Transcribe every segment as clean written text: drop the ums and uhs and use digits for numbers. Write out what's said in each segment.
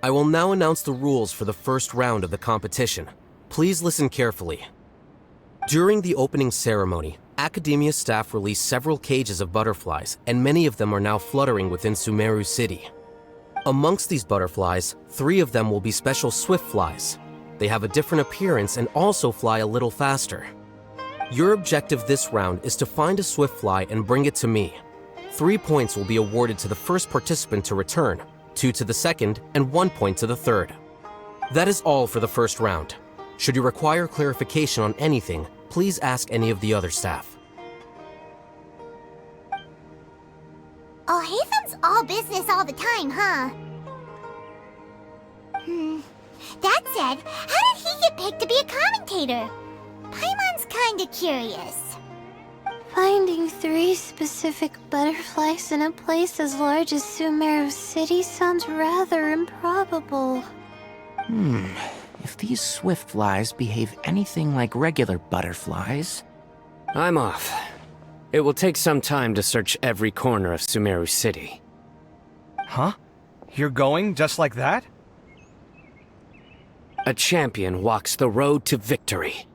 I will now announce the rules for the first round of the competition. Please listen carefully. During the opening ceremony, Academia staff released several cages of butterflies, and many of them are now fluttering within Sumeru City. Amongst these butterflies, 3 of them will be special swift flies. They have a different appearance and also fly a little faster. Your objective this round is to find a swift fly and bring it to me. 3 points will be awarded to the first participant to return, 2 to the second, and 1 point to the third. That is all for the first round. Should you require clarification on anything, please ask any of the other staff. Oh, Haytham's all business all the time, huh? That said, how did he get picked to be a commentator? Paimon's kinda curious. Finding 3 specific butterflies in a place as large as Sumeru City sounds rather improbable. If these swift flies behave anything like regular butterflies... I'm off. It will take some time to search every corner of Sumeru City. Huh? You're going just like that? A champion walks the road to victory.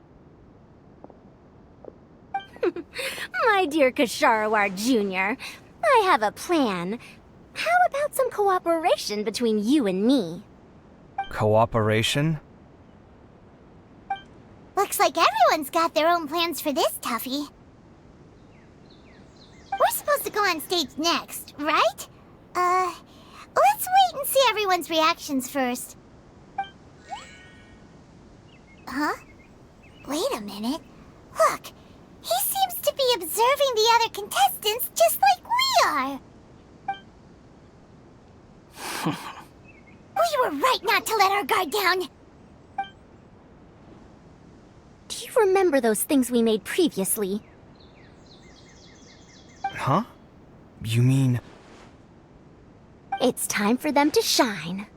My dear Kasharawar Jr., I have a plan. How about some cooperation between you and me? Cooperation? Looks like everyone's got their own plans for this, Tuffy. We're supposed to go on stage next, right? Let's wait and see everyone's reactions first. Huh? Wait a minute. Look, he seems to be observing the other contestants just like we are. We were right not to let our guard down. Do you remember those things we made previously? Huh? You mean... It's time for them to shine.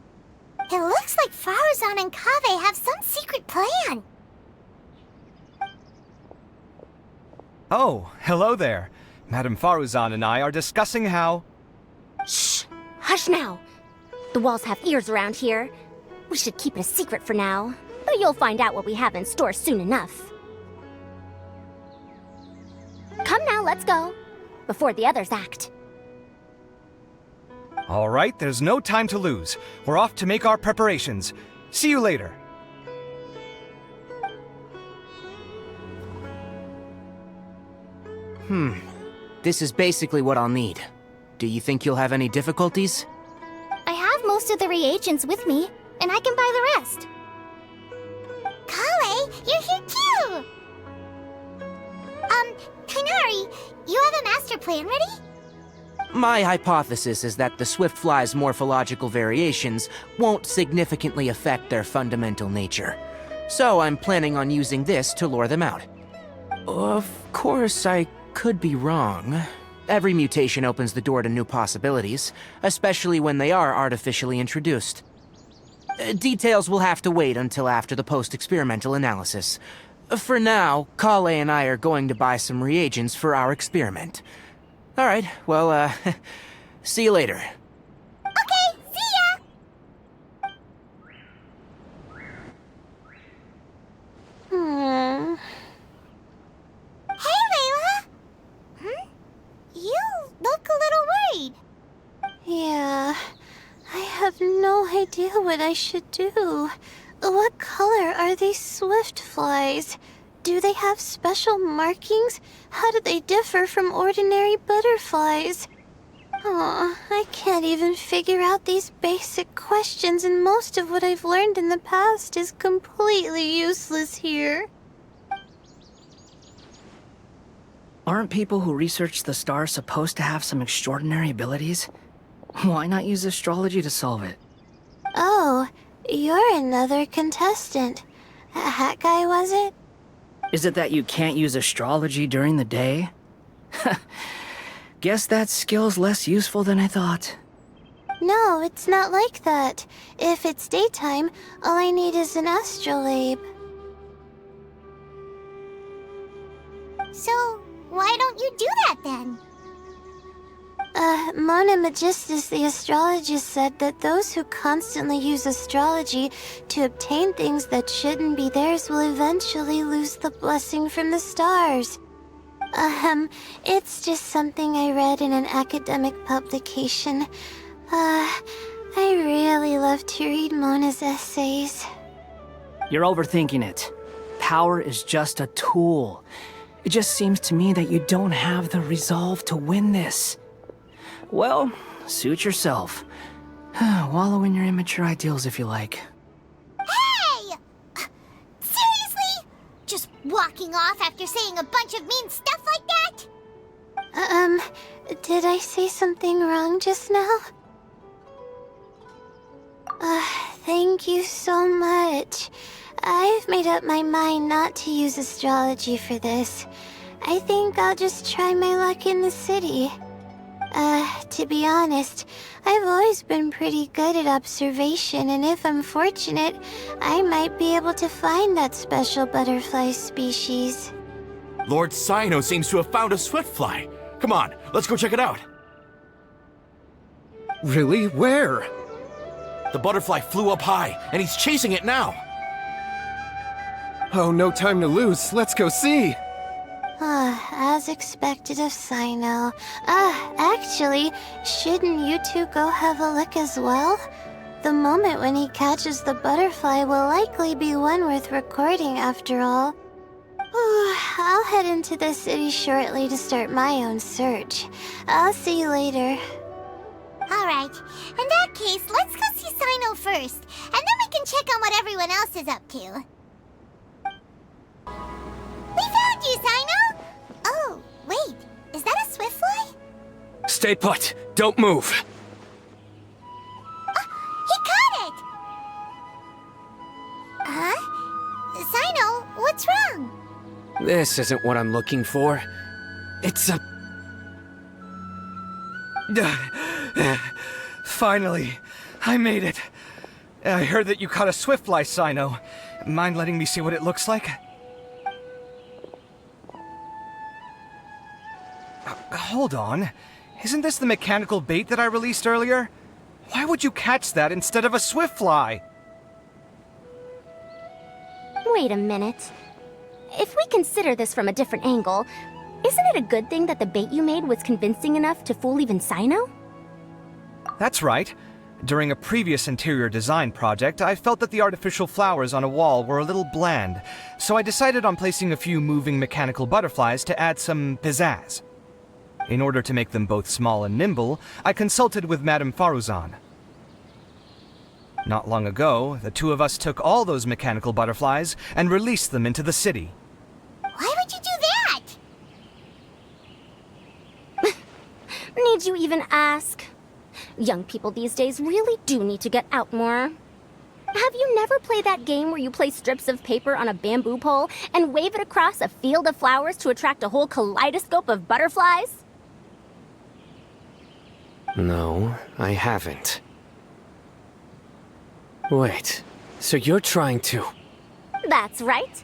It looks like Faruzan and Kaveh have some secret plan. Oh, hello there. Madame Faruzan and I are discussing how... Shh! Hush now! The walls have ears around here. We should keep it a secret for now, but you'll find out what we have in store soon enough. Come now, let's go. Before the others act. All right, there's no time to lose. We're off to make our preparations. See you later. This is basically what I'll need. Do you think you'll have any difficulties? I have most of the reagents with me, and I can buy the rest. Kale, you're here too! Kainari, you have a master plan ready? My hypothesis is that the swift fly's morphological variations won't significantly affect their fundamental nature. So I'm planning on using this to lure them out. Of course, I could be wrong. Every mutation opens the door to new possibilities, especially when they are artificially introduced. Details will have to wait until after the post-experimental analysis. For now, Kale and I are going to buy some reagents for our experiment. Alright, well, see you later. Okay, see ya! Hey, Layla! You look a little worried. Yeah, I have no idea what I should do. What color are these swift flies? Do they have special markings? How do they differ from ordinary butterflies? Oh, I can't even figure out these basic questions, and most of what I've learned in the past is completely useless here. Aren't people who research the stars supposed to have some extraordinary abilities? Why not use astrology to solve it? Oh, you're another contestant. A hat guy, was it? Is it that you can't use astrology during the day? Guess that skill's less useful than I thought. No, it's not like that. If it's daytime, all I need is an astrolabe. So, why don't you do that then? Mona Magistus, the astrologist, said that those who constantly use astrology to obtain things that shouldn't be theirs will eventually lose the blessing from the stars. It's just something I read in an academic publication. I really love to read Mona's essays. You're overthinking it. Power is just a tool. It just seems to me that you don't have the resolve to win this. Well, suit yourself. Wallow in your immature ideals if you like. Hey! Seriously? Just walking off after saying a bunch of mean stuff like that? Did I say something wrong just now? Thank you so much. I've made up my mind not to use astrology for this. I think I'll just try my luck in the city. To be honest, I've always been pretty good at observation, and if I'm fortunate, I might be able to find that special butterfly species. Lord Sino seems to have found a swiftfly. Come on, let's go check it out. Really? Where? The butterfly flew up high, and he's chasing it now. Oh, no time to lose. Let's go see. As expected of Sino. Actually, shouldn't you two go have a look as well? The moment when he catches the butterfly will likely be one worth recording after all. I'll head into the city shortly to start my own search. I'll see you later. Alright, in that case, let's go see Sino first, and then we can check on what everyone else is up to. We found you, Sino! Oh, wait, is that a swiftfly? Stay put. Don't move. He caught it! Huh? Sino, what's wrong? This isn't what I'm looking for. It's a... Finally, I made it. I heard that you caught a swiftfly, Sino. Mind letting me see what it looks like? Hold on. Isn't this the mechanical bait that I released earlier? Why would you catch that instead of a swiftfly? Wait a minute. If we consider this from a different angle, isn't it a good thing that the bait you made was convincing enough to fool even Sino? That's right. During a previous interior design project, I felt that the artificial flowers on a wall were a little bland, so I decided on placing a few moving mechanical butterflies to add some pizzazz. In order to make them both small and nimble, I consulted with Madame Faruzan. Not long ago, the two of us took all those mechanical butterflies and released them into the city. Why would you do that? Need you even ask? Young people these days really do need to get out more. Have you never played that game where you place strips of paper on a bamboo pole and wave it across a field of flowers to attract a whole kaleidoscope of butterflies? No, I haven't. Wait, so you're trying to... That's right.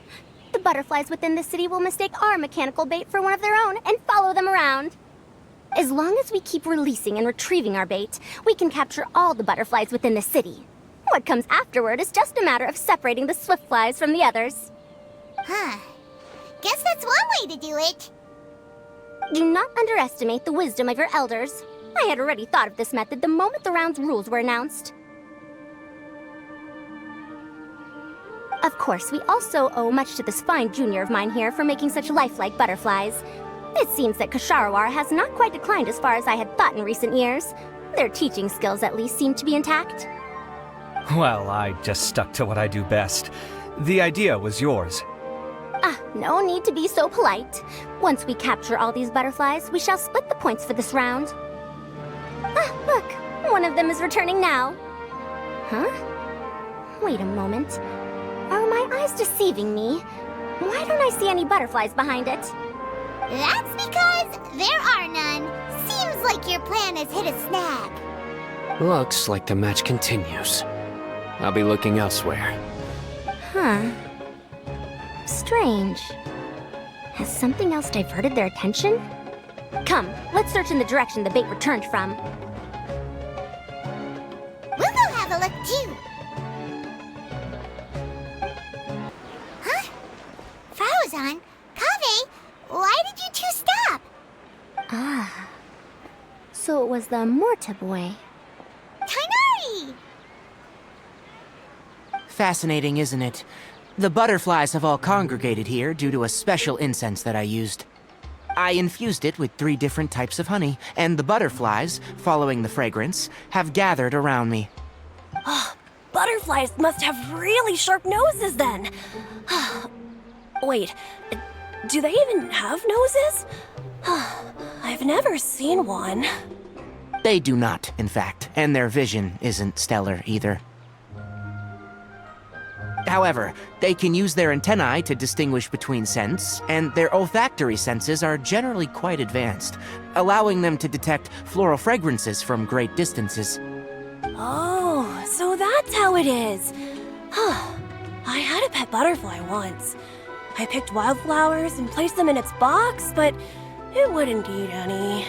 The butterflies within the city will mistake our mechanical bait for one of their own and follow them around. As long as we keep releasing and retrieving our bait, we can capture all the butterflies within the city. What comes afterward is just a matter of separating the swiftflies from the others. Huh. Guess that's one way to do it. Do not underestimate the wisdom of your elders. I had already thought of this method the moment the round's rules were announced. Of course, we also owe much to this fine junior of mine here for making such lifelike butterflies. It seems that Kasharawar has not quite declined as far as I had thought in recent years. Their teaching skills at least seem to be intact. Well, I just stuck to what I do best. The idea was yours. No need to be so polite. Once we capture all these butterflies, we shall split the points for this round. Look, one of them is returning now. Huh? Wait a moment. Are my eyes deceiving me? Why don't I see any butterflies behind it? That's because there are none. Seems like your plan has hit a snag. Looks like the match continues. I'll be looking elsewhere. Huh. Strange. Has something else diverted their attention? Come, let's search in the direction the bait returned from. We'll go have a look too. Huh? Faruzan? Kaveh? Why did you two stop? Ah. So it was the Morta boy. Tighnari! Fascinating, isn't it? The butterflies have all congregated here due to a special incense that I used. I infused it with 3 different types of honey, and the butterflies, following the fragrance, have gathered around me. Butterflies must have really sharp noses then. Wait, do they even have noses? I've never seen one. They do not, in fact, and their vision isn't stellar either. However, they can use their antennae to distinguish between scents, and their olfactory senses are generally quite advanced, allowing them to detect floral fragrances from great distances. Oh, so that's how it is. I had a pet butterfly once. I picked wildflowers and placed them in its box, but it wouldn't eat any.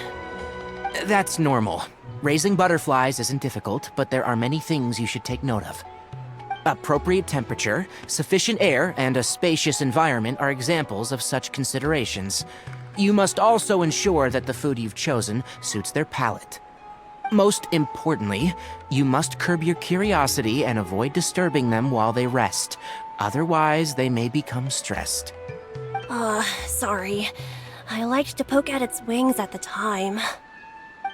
That's normal. Raising butterflies isn't difficult, but there are many things you should take note of. Appropriate temperature, sufficient air, and a spacious environment are examples of such considerations. You must also ensure that the food you've chosen suits their palate. Most importantly, you must curb your curiosity and avoid disturbing them while they rest. Otherwise, they may become stressed. Sorry. I liked to poke at its wings at the time.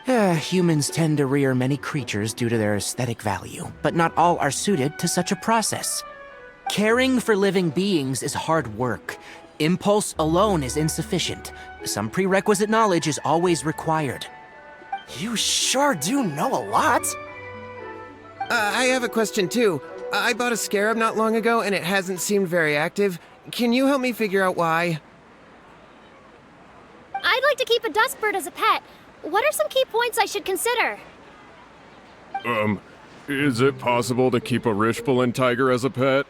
Humans tend to rear many creatures due to their aesthetic value, but not all are suited to such a process. Caring for living beings is hard work. Impulse alone is insufficient. Some prerequisite knowledge is always required. You sure do know a lot. I have a question too. I bought a scarab not long ago and it hasn't seemed very active. Can you help me figure out why? I'd like to keep a dustbird as a pet. What are some key points I should consider? Is it possible to keep a Rishbalin tiger as a pet?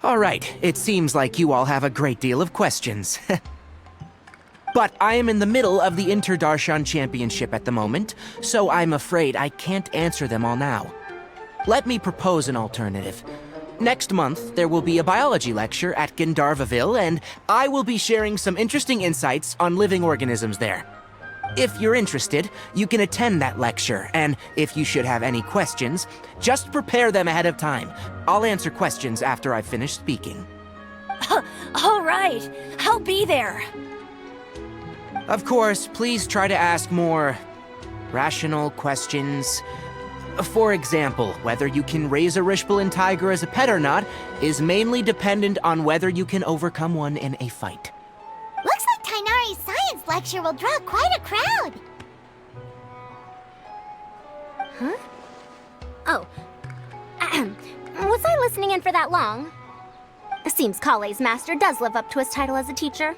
All right, it seems like you all have a great deal of questions. But I am in the middle of the Inter-Darshan Championship at the moment, so I'm afraid I can't answer them all now. Let me propose an alternative. Next month, there will be a biology lecture at Gandharvaville, and I will be sharing some interesting insights on living organisms there. If you're interested, you can attend that lecture, and if you should have any questions, just prepare them ahead of time. I'll answer questions after I've finished speaking. All right, I'll be there. Of course, please try to ask more rational questions. For example, whether you can raise a Rishbalin tiger as a pet or not is mainly dependent on whether you can overcome one in a fight. Looks like Tighnari's science lecture will draw quite a crowd. Huh? Oh. Was I listening in for that long? Seems Kale's master does live up to his title as a teacher.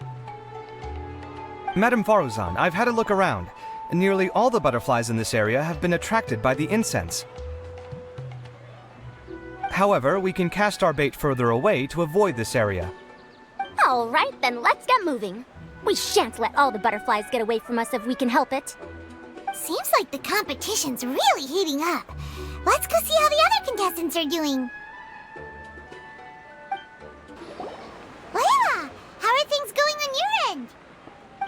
Madame Faruzan, I've had a look around. Nearly all the butterflies in this area have been attracted by the incense. However, we can cast our bait further away to avoid this area. All right, then let's get moving. We shan't let all the butterflies get away from us if we can help it. Seems like the competition's really heating up. Let's go see how the other contestants are doing. Layla, how are things going on your end?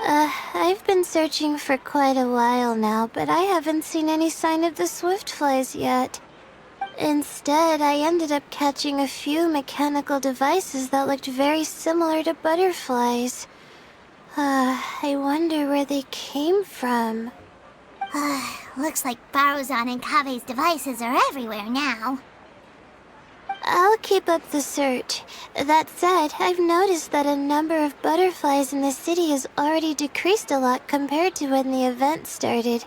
I've been searching for quite a while now, but I haven't seen any sign of the swiftflies yet. Instead, I ended up catching a few mechanical devices that looked very similar to butterflies. I wonder where they came from. Looks like Faruzan and Kaveh's devices are everywhere now. I'll keep up the search. That said, I've noticed that a number of butterflies in the city has already decreased a lot compared to when the event started.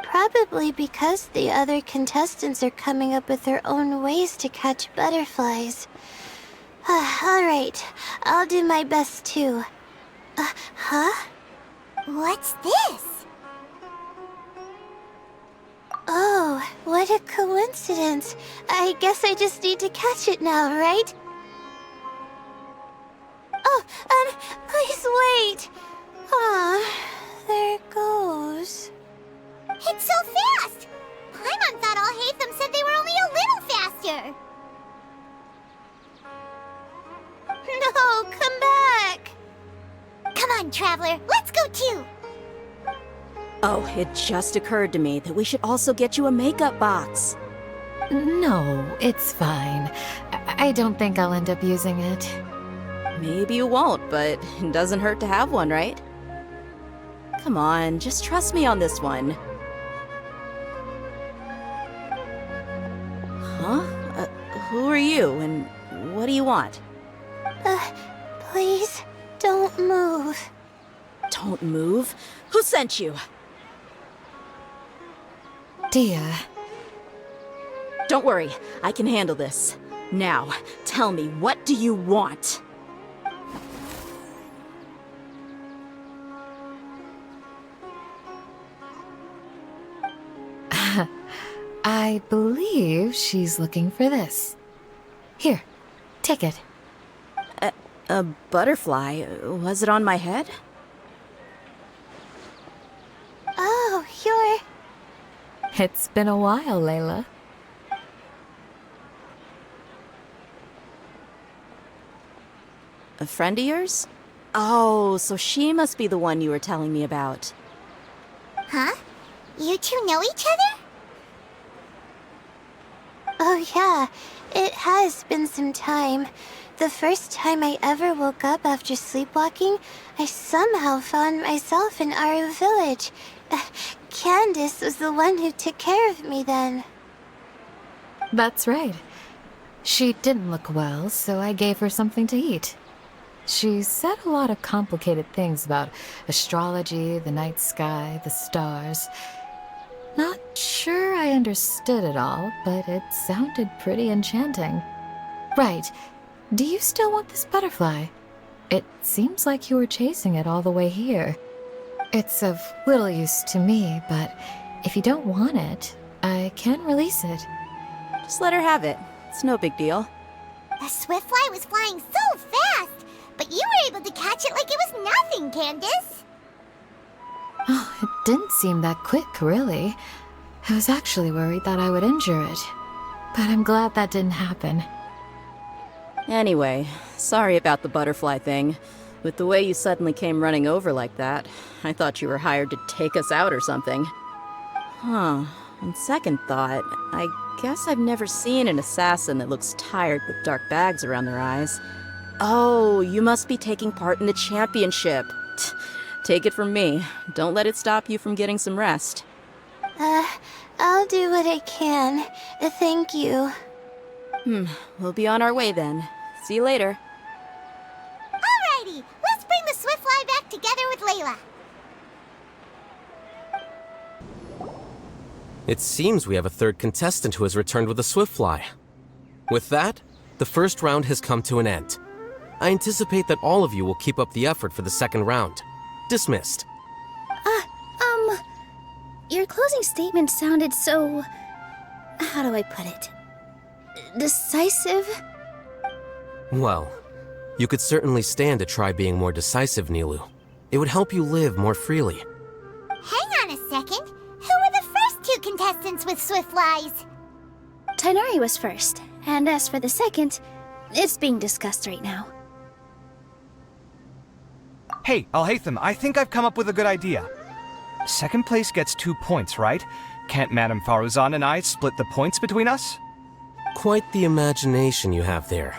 Probably because the other contestants are coming up with their own ways to catch butterflies. Alright, I'll do my best too. Huh? What's this? Oh, what a coincidence. I guess I just need to catch it now, right? Please wait. There it goes. It's so fast! Paimon thought all Hatham said they were only a little faster. No, come back. Come on, Traveler, let's go too. Oh, it just occurred to me that we should also get you a makeup box. No, it's fine. I don't think I'll end up using it. Maybe you won't, but it doesn't hurt to have one, right? Come on, just trust me on this one. Huh? Who are you, and what do you want? Please, don't move. Don't move? Who sent you? Dia. Don't worry, I can handle this. Now, tell me, what do you want? I believe she's looking for this. Here, take it. A butterfly? Was it on my head? Oh, It's been a while, Layla. A friend of yours? Oh, so she must be the one you were telling me about. Huh? You two know each other? Oh yeah, it has been some time. The first time I ever woke up after sleepwalking, I somehow found myself in our village. Candace was the one who took care of me then. That's right. She didn't look well, so I gave her something to eat. She said a lot of complicated things about astrology, the night sky, the stars. Not sure I understood it all, but it sounded pretty enchanting. Right. Do you still want this butterfly? It seems like you were chasing it all the way here. It's of little use to me, but if you don't want it, I can release it. Just let her have it. It's no big deal. The Swiftfly was flying so fast, but you were able to catch it like it was nothing, Candace. Oh, it didn't seem that quick, really. I was actually worried that I would injure it, but I'm glad that didn't happen. Anyway, sorry about the butterfly thing. With the way you suddenly came running over like that, I thought you were hired to take us out or something. Huh. On second thought, I guess I've never seen an assassin that looks tired with dark bags around their eyes. Oh, you must be taking part in the championship. Take it from me. Don't let it stop you from getting some rest. I'll do what I can. Thank you. We'll be on our way then. See you later. Alrighty, let's bring the Swiftfly back together with Layla. It seems we have a third contestant who has returned with a Swiftfly. With that, the first round has come to an end. I anticipate that all of you will keep up the effort for the second round. Dismissed. Your closing statement sounded so... how do I put it? Decisive? Well, you could certainly stand to try being more decisive, Nilu. It would help you live more freely. Hang on a second. Who were the first two contestants with Swiftflies? Tighnari was first, and as for the second, it's being discussed right now. Hey, Alhaitham, I think I've come up with a good idea. Second place gets 2 points, right? Can't Madame Faruzan and I split the points between us? Quite the imagination you have there.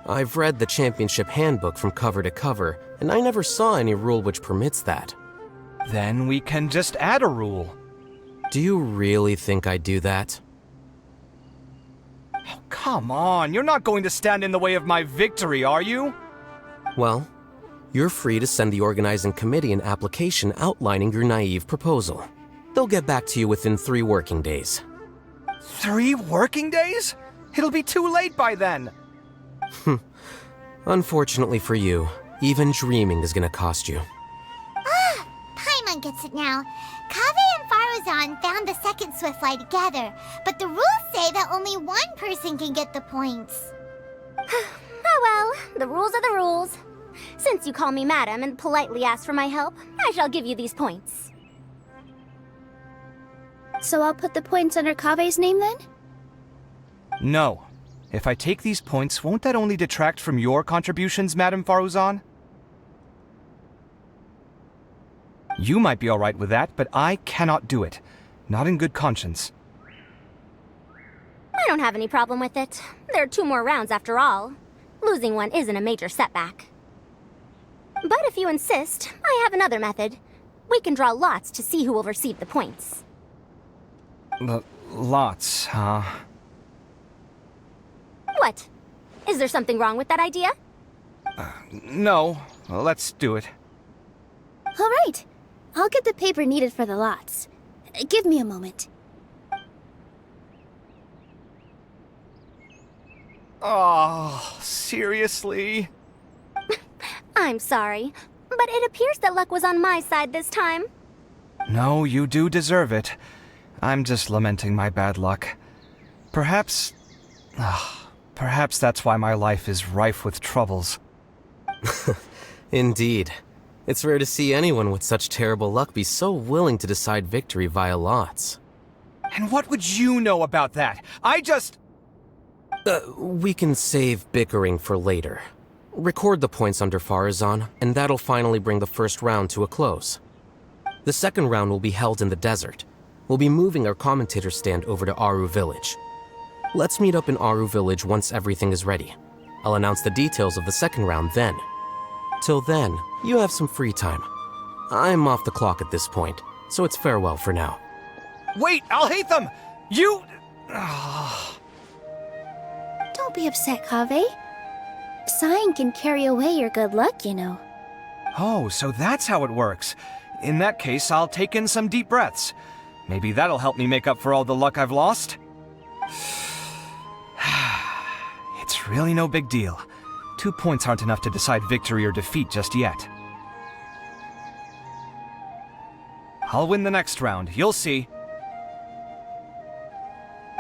I've read the championship handbook from cover to cover, and I never saw any rule which permits that. Then we can just add a rule. Do you really think I'd do that? Oh, come on, you're not going to stand in the way of my victory, are you? Well, you're free to send the organizing committee an application outlining your naive proposal. They'll get back to you within 3 working days. 3 working days? It'll be too late by then. Unfortunately for you, even dreaming is gonna cost you. Paimon gets it now. Kaveh and Faruzan found the second Swiftfly together, but the rules say that only one person can get the points. Oh well, the rules are the rules. Since you call me madam and politely ask for my help, I shall give you these points. So I'll put the points under Kave's name then? No. If I take these points, won't that only detract from your contributions, Madame Faruzan? You might be alright with that, but I cannot do it. Not in good conscience. I don't have any problem with it. There are 2 more rounds after all. Losing one isn't a major setback. But if you insist, I have another method. We can draw lots to see who will receive the points. Lots, huh? What? Is there something wrong with that idea? No. Let's do it. All right. I'll get the paper needed for the lots. Give me a moment. Oh, seriously? I'm sorry, but it appears that luck was on my side this time. No, you do deserve it. I'm just lamenting my bad luck. Perhaps that's why my life is rife with troubles. Indeed. It's rare to see anyone with such terrible luck be so willing to decide victory via lots. And what would you know about that? We can save bickering for later. Record the points under Faruzan, and that'll finally bring the first round to a close. The second round will be held in the desert. We'll be moving our commentator stand over to Aru Village. Let's meet up in Aru Village once everything is ready. I'll announce the details of the second round then. Till then, you have some free time. I'm off the clock at this point, so it's farewell for now. Wait, I'll hate them! You... Don't be upset, Kave. Sighing can carry away your good luck, you know. Oh, so that's how it works. In that case, I'll take in some deep breaths. Maybe that'll help me make up for all the luck I've lost. It's really no big deal. 2 points aren't enough to decide victory or defeat just yet. I'll win the next round, you'll see.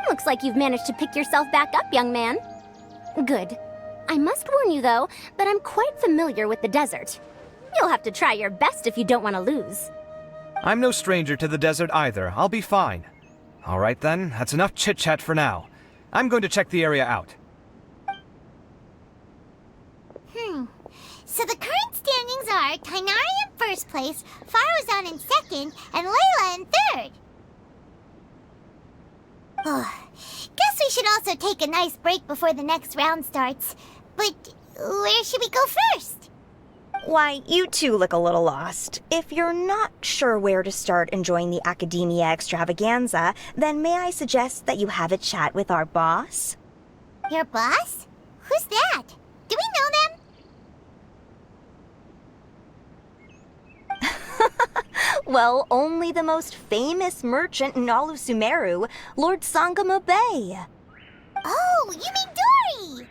Looks like you've managed to pick yourself back up, young man. Good. I must warn you, though, that I'm quite familiar with the desert. You'll have to try your best if you don't want to lose. I'm no stranger to the desert either. I'll be fine. All right then, that's enough chit-chat for now. I'm going to check the area out. So the current standings are Tainari in first place, Faruzan in second, and Layla in third. Guess we should also take a nice break before the next round starts. But where should we go first? Why, you two look a little lost. If you're not sure where to start enjoying the Academia extravaganza, then may I suggest that you have a chat with our boss? Your boss? Who's that? Do we know them? Well, only the most famous merchant in all of Sumeru, Lord Sangamo Bay. Oh, you mean Dory!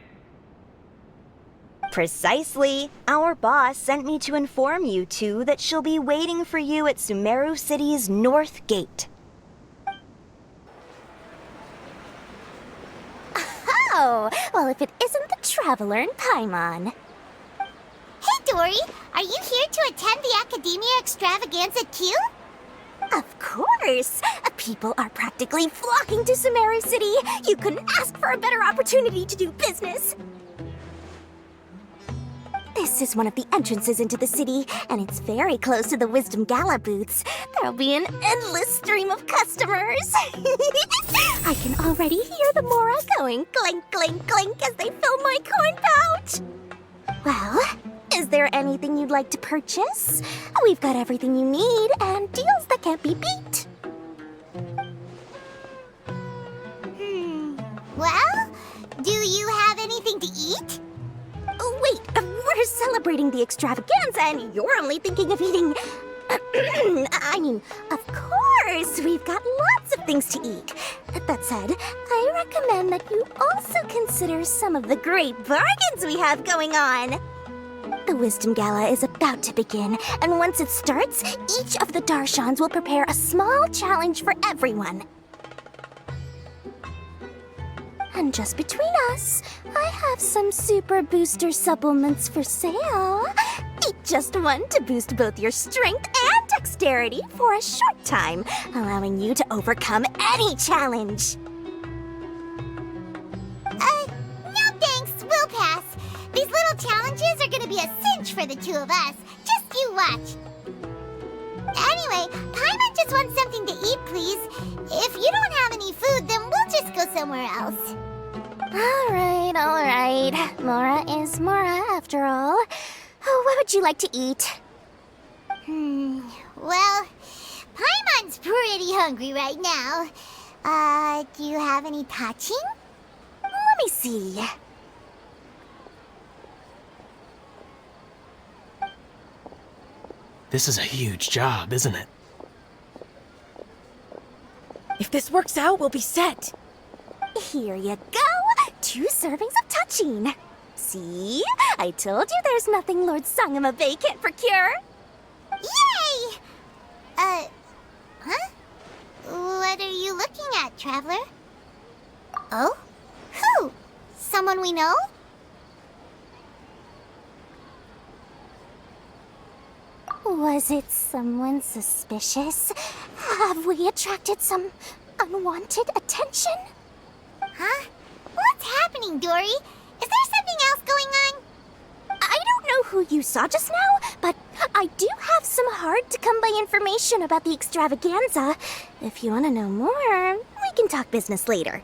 Precisely. Our boss sent me to inform you two that she'll be waiting for you at Sumeru City's North Gate. Oh, well, if it isn't the Traveler in Paimon. Hey, Dory! Are you here to attend the Academia extravaganza too? Of course! People are practically flocking to Sumeru City. You couldn't ask for a better opportunity to do business. This is one of the entrances into the city, and it's very close to the Wisdom Gala booths. There'll be an endless stream of customers. I can already hear the Mora going clink, clink, clink as they fill my coin pouch. Well, is there anything you'd like to purchase? We've got everything you need and deals that can't be beat. Well, do you have anything to eat? Oh, wait, we're celebrating the extravaganza and you're only thinking of eating... I mean, of course, we've got lots of things to eat. That said, I recommend that you also consider some of the great bargains we have going on. The Wisdom Gala is about to begin, and once it starts, each of the Darshans will prepare a small challenge for everyone. And just between us, I have some super booster supplements for sale. Eat just one to boost both your strength and dexterity for a short time, allowing you to overcome any challenge. No thanks, we'll pass. These little challenges are gonna be a cinch for the two of us. Just you watch. Anyway, Paimon just wants something to eat, please. If you don't have any food, then we'll just go somewhere else. Alright. Mora is Mora, after all. Oh, what would you like to eat? Well, Paimon's pretty hungry right now. Do you have any touching? Let me see. This is a huge job, isn't it? If this works out, we'll be set. Here you go. 2 servings of touching. See? I told you there's nothing Lord Sangamabe can't procure. Yay! Huh? What are you looking at, Traveler? Oh? Who? Someone we know? Was it someone suspicious? Have we attracted some unwanted attention? Huh? What's happening, Dory? Is there something else going on? I don't know who you saw just now, but I do have some hard-to-come-by information about the extravaganza. If you want to know more, we can talk business later.